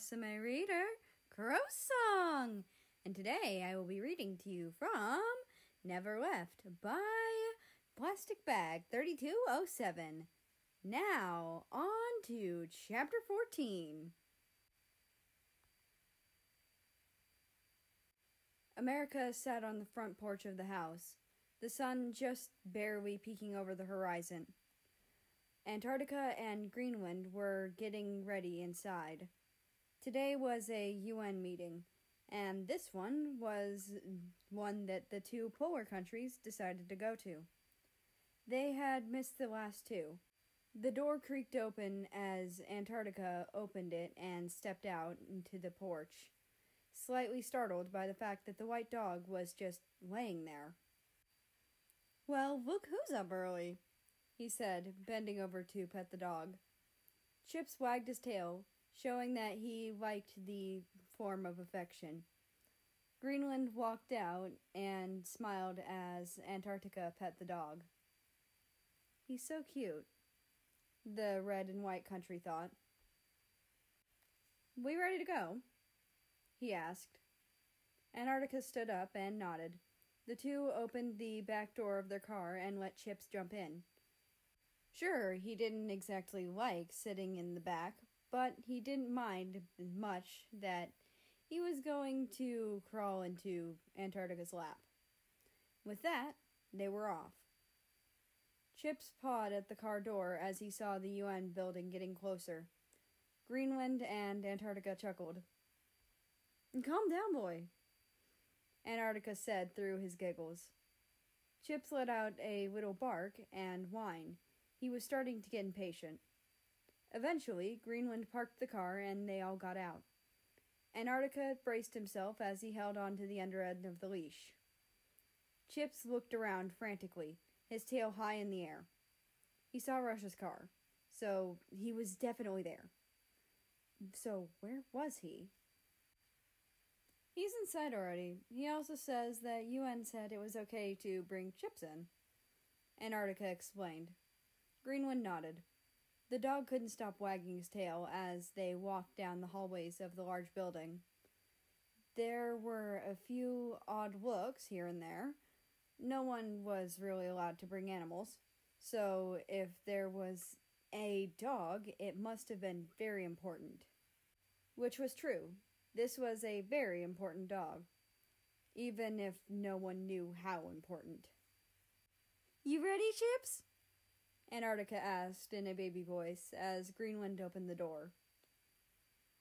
RusAme reader, Crow Song, and today I will be reading to you from Never Left by Plastic Bag 3207. Now, on to Chapter 14. America sat on the front porch of the house, the sun just barely peeking over the horizon. Antarctica and Greenland were getting ready inside. Today was a UN meeting, and this one was one that the two polar countries decided to go to. They had missed the last two. The door creaked open as Antarctica opened it and stepped out into the porch, slightly startled by the fact that the white dog was just laying there. "Well, look who's up early," he said, bending over to pet the dog. Chips wagged his tail, showing that he liked the form of affection. Greenland walked out and smiled as Antarctica pet the dog. "He's so cute," the red and white country thought. "We ready to go?" he asked. Antarctica stood up and nodded. The two opened the back door of their car and let Chips jump in. Sure, he didn't exactly like sitting in the back, but he didn't mind much that he was going to crawl into Antarctica's lap. With that, they were off. Chips pawed at the car door as he saw the UN building getting closer. Greenland and Antarctica chuckled. "Calm down, boy," Antarctica said through his giggles. Chips let out a little bark and whine. He was starting to get impatient. Eventually, Greenland parked the car and they all got out. Antarctica braced himself as he held on to the under end of the leash. Chips looked around frantically, his tail high in the air. He saw Russia's car, so he was definitely there. So where was he? "He's inside already. He also says that UN said it was okay to bring Chips in," Antarctica explained. Greenland nodded. The dog couldn't stop wagging his tail as they walked down the hallways of the large building. There were a few odd looks here and there. No one was really allowed to bring animals, so if there was a dog, it must have been very important. Which was true. This was a very important dog, even if no one knew how important. "You ready, Chips?" Antarctica asked in a baby voice as Greenland opened the door.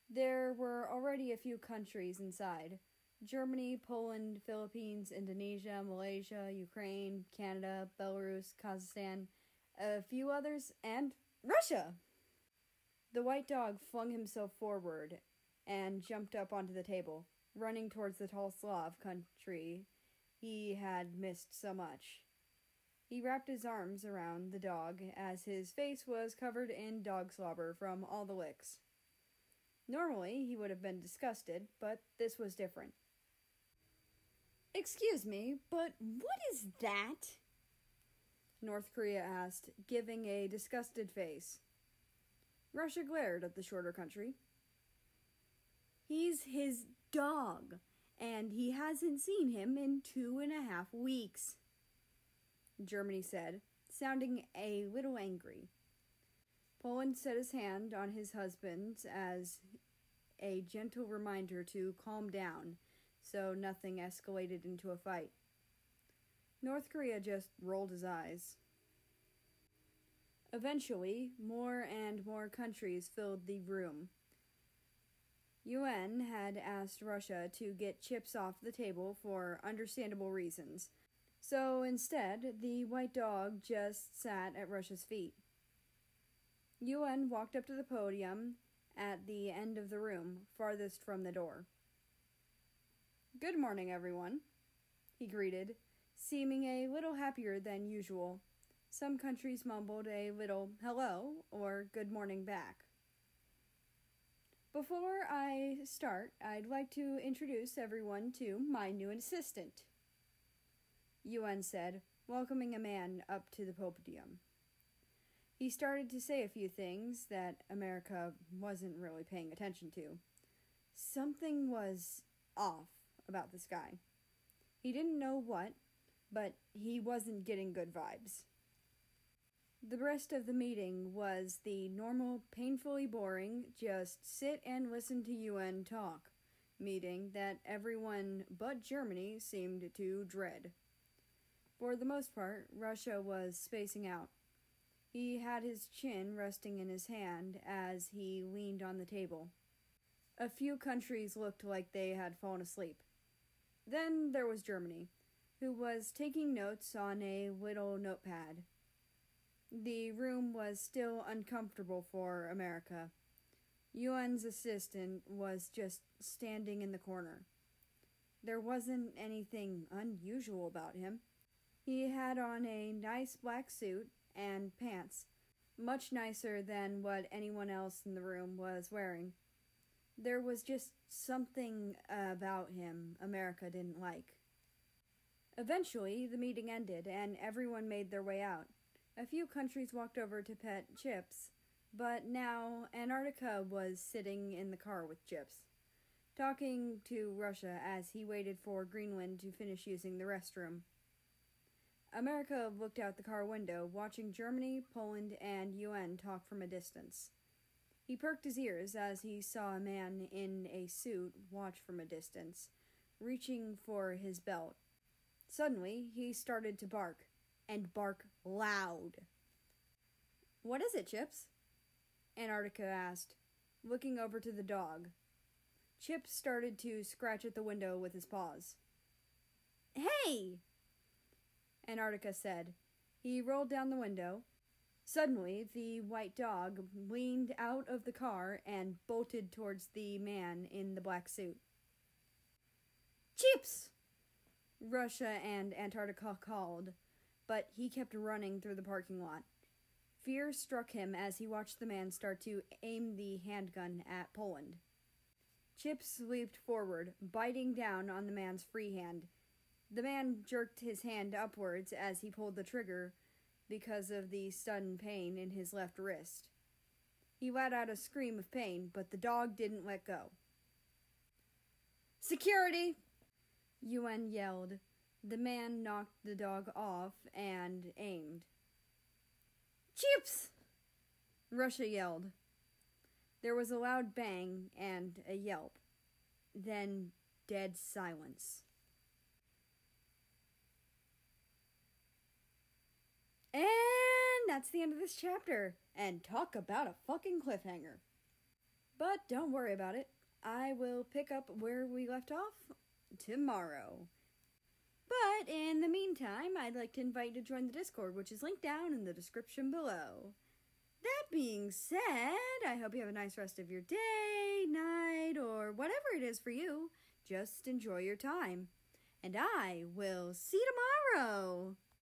There were already a few countries inside: Germany, Poland, Philippines, Indonesia, Malaysia, Ukraine, Canada, Belarus, Kazakhstan, a few others, and Russia! The white dog flung himself forward and jumped up onto the table, running towards the tall Slav country he had missed so much. He wrapped his arms around the dog as his face was covered in dog slobber from all the licks. Normally, he would have been disgusted, but this was different. "Excuse me, but what is that?" North Korea asked, giving a disgusted face. Russia glared at the shorter country. "He's his dog, and he hasn't seen him in 2.5 weeks. Germany said, sounding a little angry. Poland set his hand on his husband's as a gentle reminder to calm down so nothing escalated into a fight. North Korea just rolled his eyes. Eventually, more and more countries filled the room. UN had asked Russia to get Chips off the table for understandable reasons. So instead, the white dog just sat at Russia's feet. UN walked up to the podium at the end of the room, farthest from the door. "Good morning, everyone," he greeted, seeming a little happier than usual. Some countries mumbled a little hello or good morning back. "Before I start, I'd like to introduce everyone to my new assistant," UN said, welcoming a man up to the podium. He started to say a few things that America wasn't really paying attention to. Something was off about this guy. He didn't know what, but he wasn't getting good vibes. The rest of the meeting was the normal, painfully boring, just sit and listen to UN talk meeting that everyone but Germany seemed to dread. For the most part, Russia was spacing out. He had his chin resting in his hand as he leaned on the table. A few countries looked like they had fallen asleep. Then there was Germany, who was taking notes on a little notepad. The room was still uncomfortable for America. UN's assistant was just standing in the corner. There wasn't anything unusual about him. He had on a nice black suit and pants, much nicer than what anyone else in the room was wearing. There was just something about him America didn't like. Eventually, the meeting ended and everyone made their way out. A few countries walked over to pet Chips, but now Antarctica was sitting in the car with Chips, talking to Russia as he waited for Greenland to finish using the restroom. America looked out the car window, watching Germany, Poland, and UN talk from a distance. He perked his ears as he saw a man in a suit watch from a distance, reaching for his belt. Suddenly, he started to bark, and bark loud. "What is it, Chips?" Antarctica asked, looking over to the dog. Chips started to scratch at the window with his paws. "Hey!" Antarctica said. He rolled down the window. Suddenly, the white dog leaned out of the car and bolted towards the man in the black suit. "Chips!" Russia and Antarctica called, but he kept running through the parking lot. Fear struck him as he watched the man start to aim the handgun at Poland. Chips leaped forward, biting down on the man's free hand. The man jerked his hand upwards as he pulled the trigger because of the sudden pain in his left wrist. He let out a scream of pain, but the dog didn't let go. "Security!" UN yelled. The man knocked the dog off and aimed. "Chips!" Russia yelled. There was a loud bang and a yelp. Then dead silence. And that's the end of this chapter. And talk about a fucking cliffhanger. But don't worry about it. I will pick up where we left off tomorrow. But in the meantime, I'd like to invite you to join the Discord, which is linked down in the description below. That being said, I hope you have a nice rest of your day, night, or whatever it is for you. Just enjoy your time. And I will see you tomorrow.